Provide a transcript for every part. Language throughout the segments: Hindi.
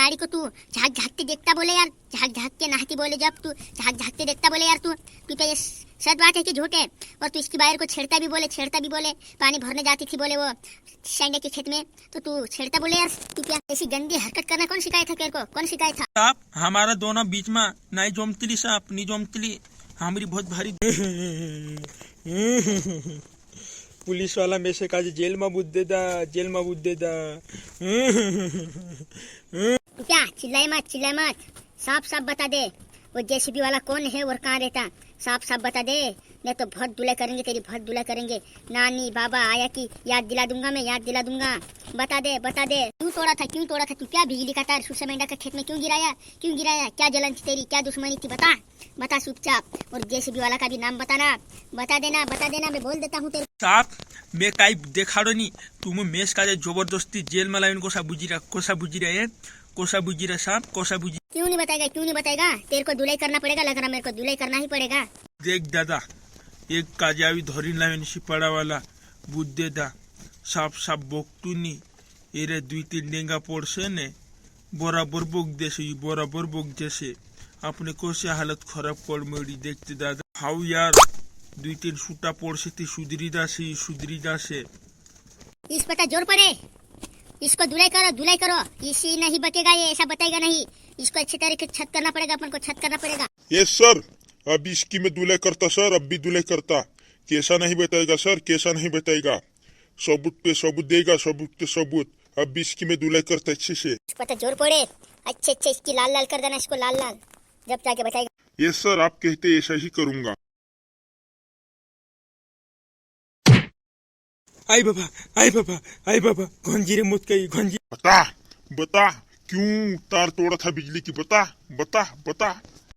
लाड़ी को तू झाँक झाँक के देखता बोले यार, झाँक झाँक के नहाती बोले जब तू झाँक झाँक के देखता बोले यार तू क्या ये सच बात है कि झूठ है? और तू इसकी बाहर को छेड़ता भी बोले पानी भरने जाती थी बोले वो शेंडे के खेत में, तो तू छेड़ता बोले यार तू क्या ऐसी गंदी हरकत करना कौन सिखाया था तेरे को, कौन सिखाया था? साहब हमारा दोनों बीच में नहीं जमतली साहब, नहीं जमतली, हमारी बहुत भारी पुलिस वाला में से काजे जेल में बुद्ध देदा तू क्या चिल्लाए मत, साफ साफ बता दे वो जेसीबी वाला कौन है और कहाँ रहता, साफ साफ बता दे, नहीं तो बहुत दुला करेंगे तेरी, बहुत दुला करेंगे। नानी बाबा आया कि याद दिला दूंगा मैं, याद दिला दूंगा। बता दे क्यों तोड़ा था तू? क्या बिजली का तार सुरसा मेंढा का खेत में क्यों गिराया? क्या जलन थी तेरी, क्या दुश्मनी थी? बता चुपचाप। और जेसीबी वाला का भी नाम बताना, बता देना मैं बोल देता हूँ तेरे साहब। मैं काई देखाड़ो नहीं तुम मेस का जबरदस्ती जेल में लाइन कोसा बुझी रहा साहब, कोसा बुझी। क्यों नहीं बताएगा? तेरे को धुलाई करना पड़ेगा, लग रहा मेरे को धुलाई करना ही पड़ेगा। देख दादा एक काजावी धरी लाइन सिपाड़ा वाला बुद्धे दा साफ बोकटूनी एरे 2-3 डेंगा पड़से ने बराबर बोक देसे अपने को से हालत खराब कर मेरी देखते दादा। हाउ यार 2-3 सूटा पड़से थी सुधरी दासे इस पता जोर पड़े, इसको धुलाई करो। इसी नहीं बचेगा ये, ऐसा बताएगा नहीं, इसको अच्छी तरीके छत करना पड़ेगा, अपन को छत करना पड़ेगा। यस सर, अब इसकी मैं दुलाई करता सर, अब भी दुलाई करता। कैसा नहीं बताएगा सर, कैसा नहीं बताएगा, सबूत पे सबूत देगा, सबूत। अब भी इसकी मैं दुलाई करता अच्छे से। पता जोर पड़े अच्छे इसकी लाल कर देना, इसको लाल जब जाके बताएगा। यस सर, आप कहते ऐसा ही करूंगा। आई बाबा गंजी रे मुत कही गंजी। बता क्यों तार तोड़ा था बिजली की, बता।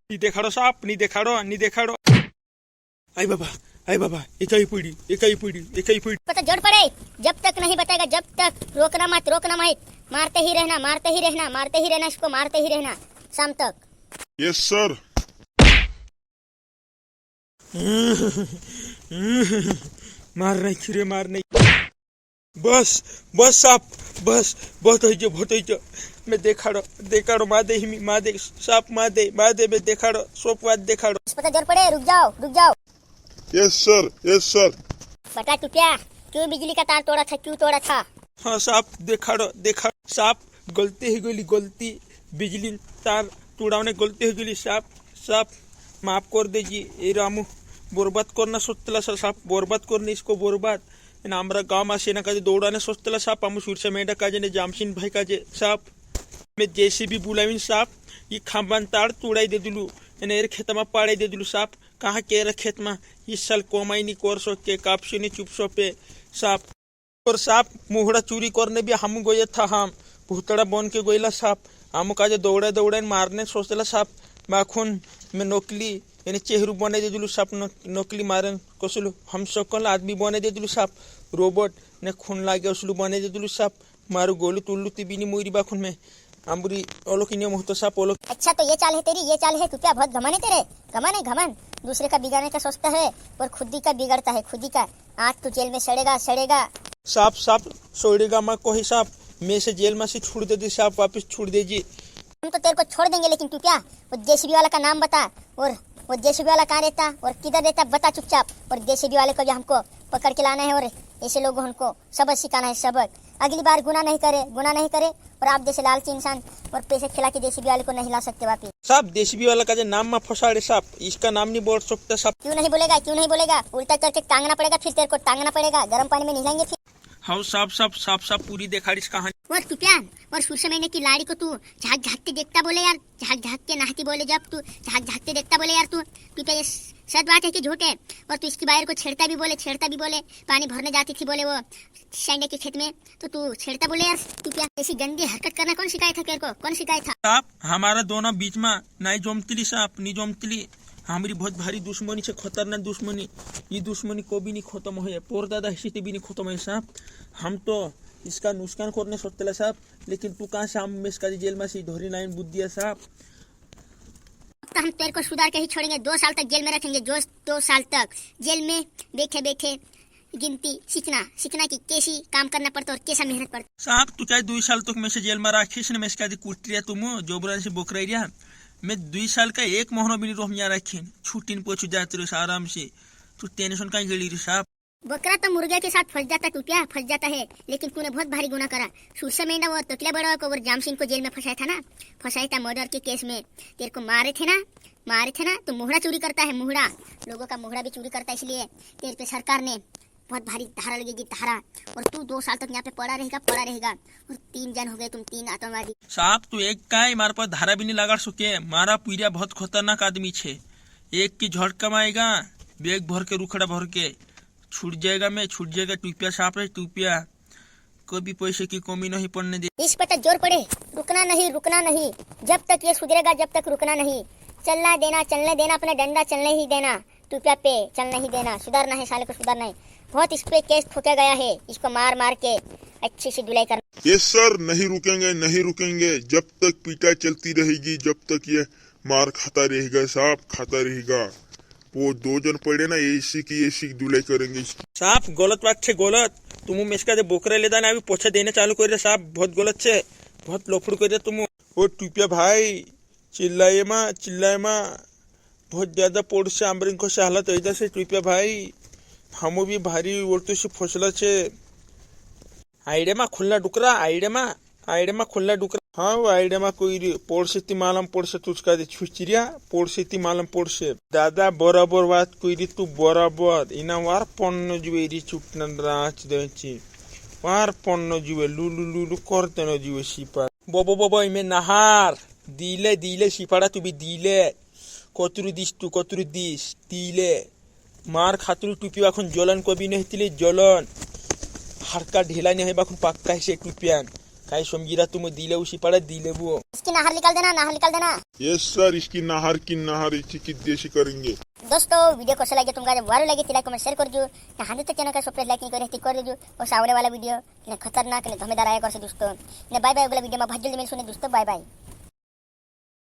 नहीं देखाड़ो साहब, नहीं देखाड़ो। आई बाबा इकाई पीड़ी। पता जोर पड़े जब तक नहीं बताएगा, जब तक रोकना मत, मारते ही रहना इसको, मारते ही रहना शाम तक। Yes sir. मार नहीं बस साहब, बस बहुत हो मैं देखाड़ो मादे साहब, मादे मैं देखाड़ो सोप वाद देखाड़ो। पता जोर पड़े, रुक जाओ। Yes sir. बता तू क्यों बिजली का तार तोड़ा था? हाँ साहब देखाड़ो साहब, गलती बिजली तार तोड़ाने गलती हो गई साहब माफ कर दीजिए। ये रामू बर्बाद करना सोचतला साहब, बर्बाद करने इसको बर्बाद আমরা গাম আসে না কাজে দৌড়ানে সস্তলা সাপ আমু সুরসা মেয়েটা কাজে ने জামশিন भाई काजे साप में जेसीबी बुलाविन साप ये खाम्बान तार तोड़ाई दे दिलू ने एर खेत में पाड़ाई दे दिलू साप। कहाँ के रे खेत में इस साल कमाई नहीं कर सके, कापसी नहीं चुप सपे साप। और साप मुहड़ा चोरी करने भी हम गए था, हम भूतड़ा बन के गोयला साप हम काजे दौड़े मारने सोचला साप। माखुन में नकली यानी चेहरू बने दे दिलू साप, नकली मारन कसलू हम सकल आदमी बने दे दिलू साप। रोबोट ने खून लागे उसलू बने दे दिलू साप, मारू गोलू तुल्लू तिबिनी मुरी बाखुन में अमरी ओलोकिनियम होतो साप ओलो। अच्छा तो ये चाल है तेरी, तू क्या बहुत घमन है तेरे? घमन दूसरे का बिगाड़ने का सोचता है और खुद ही का बिगड़ता है, खुद ही का। आज तू जेल में सड़ेगा। साप सोड़ेगा माँ को ही साप, मैं से जेल में से छोड़ दे दी साप, वापिस छोड़ दे जी। हम तो तेरे को छोड़ देंगे, लेकिन तू क्या वो जेसीबी वाला का नाम बता, और वो जेसीबी वाला कहाँ रहता और किधर रहता बता चुपचाप। और जेसीबी वाले को भी हमको पकड़ के लाना है और ऐसे लोगों को सबक सिखाना है, सबक। अगली बार गुनाह नहीं करे और आप जैसे लालची इंसान और पैसे खिला के जेसीबी वाले को नहीं ला सकते वापिस। साहब जेसीबी वाला का जो नाम में फंसाड़े साहब, इसका नाम नहीं बोल सकता साहब। क्यों नहीं बोलेगा? उल्टा करके टांगना पड़ेगा, फिर तेरे को टांगना पड़ेगा, गर्म पानी में नहलाएंगे फिर। हाँ साफ पूरी देखाड़िस कहानी। और तू क्या और सुरसा महीने की लाड़ी को तू झाँक के देखता बोले यार, झाँक के नहाती बोले जब तू झाँक के देखता बोले यार तू क्या ये सच बात है कि झूठ है? और तू इसकी बाहर को छेड़ता भी बोले पानी भरने जाती थी बोले वो शेंडे के खेत में, तो तू छेड़ता बोले यार तू क्या ऐसी गंदी हरकत करना कौन सिखाया था तेरे को, कौन सिखाया था? साहब हमारा दोनों बीच में नहीं जमतली साहब, नहीं जमतली, हमारी बहुत भारी दुश्मनी से खतरनाक दुश्मनी, ये दुश्मनी को भी नहीं खत्म हो, पोर दादा हिस्से भी नहीं खत्म है साहब। हम तो इसका नुकसान करने सोचते साहब, लेकिन तू कहाँ से हम में इसका जेल में से धोरी लाइन बुद्धि है साहब। तो हम तेरे को सुधार के ही छोड़ेंगे, 2 साल तक जेल में रखेंगे, 2 साल तक जेल में बैठे गिनती सीखना सीखना कि कैसी काम करना पड़ता और कैसा मेहनत पड़ता। साहब तू क्या 2 साल तक मैं से जेल में राखीस ने मैं इसका कुटिया तुम जोबरा से बोक रही मैं 2 साल का 1 महीना भी नहीं रोह यहाँ रखी छुट्टी पोछू जाते रहे आराम से तू टेंशन कहीं गली रे साहब। बकरा तो मुर्गे के साथ फंस जाता टूटिया फंस जाता है, लेकिन तूने बहुत भारी गुनाह करा। सुरसा महीना वो तोतला बड़ा को जाम सिंह को जेल में फंसाया था ना, फंसाया था मर्डर के केस में। तेरे को मारे थे ना तो मुहड़ा चोरी करता है, मुहड़ा लोगों का मुहड़ा भी चोरी करता है, इसलिए तेरे पे सरकार ने बहुत भारी धारा लगेगी धारा। और तू 2 साल तक यहाँ पे पड़ा रहेगा और 3 जन हो गए तुम, 3 आतंकवादी। साहब तू एक का मारे पर धारा भी नहीं लगा सके, मारा पीरिया बहुत खतरनाक आदमी छे। एक की झटका मारेगा बैग भर के रुखड़ा भर के छूट जाएगा टूपिया साफ रहे टूपिया कभी पैसे की कमी नहीं पड़ने दे। इस पर जोर पड़े, रुकना नहीं जब तक ये सुधरेगा, जब तक रुकना नहीं। चलने देना अपना डंडा चलने ही देना, टूपिया पे चलने ही देना। सुधारना है साले को, सुधारना है। बहुत इस पे केस ठोका गया है, इसको मार के अच्छी सी धुलाई करना। ये सर नहीं रुकेंगे जब तक पीटा चलती रहेगी, जब तक ये मार खाता रहेगा साहब, खाता रहेगा। वो 2 जन पड़े ना ऐसी की धुलाई करेंगे। साहब गलत बात छे, गलत तुम मेसका दे बोकरे ले दाना अभी पोछा देने चालू कर दे साहब, बहुत गलत छे, बहुत लोफड़ कर दे तुम। ओ टूपिया भाई चिल्लाए माँ बहुत ज्यादा पोड़ से आमरिन को हालत ऐसा से टूपिया भाई, हम भी भारी उड़ते से फसला छे। आइडे माँ खुलना डुकरा हाँ वो आइडे माँ कोई पोड़ से मालम पोड़ से तुझका दे छुचिरिया पोड़ से मालम पोड़ से दादा बराबर बात कोई तू बराबर इना वार पन्न जुए री चुटना राच देची वार पन्न जुए लुलु करते न जुए सिपा बबो इमे नहार दिले सिपाड़ा तू भी दिले कतरु दिस दिले मार खातरु टुपी এখন জ্বলন কবি নহতিলে জ্বলন হারকা ঢেলা नहीं बाखुन पक्का है से टुपियान काई समझीरा तुम दिले उसी पड़ा दिले वो इसकी नहर निकाल देना। यस सर, इसकी नहर इसी की देशी करेंगे। दोस्तों वीडियो कैसा लगे तुमको, वारो लगे तो लाइक कमेंट शेयर कर दो। कहानी तो चैनल का सब्सक्राइब लाइक नहीं करे कर दो। और सावरे वाला वीडियो ने खतरनाक ने धमेदार आया कर से दोस्तों ने बाय बाय। अगला वीडियो में बहुत जल्दी मिल सुने दोस्तों, बाय बाय।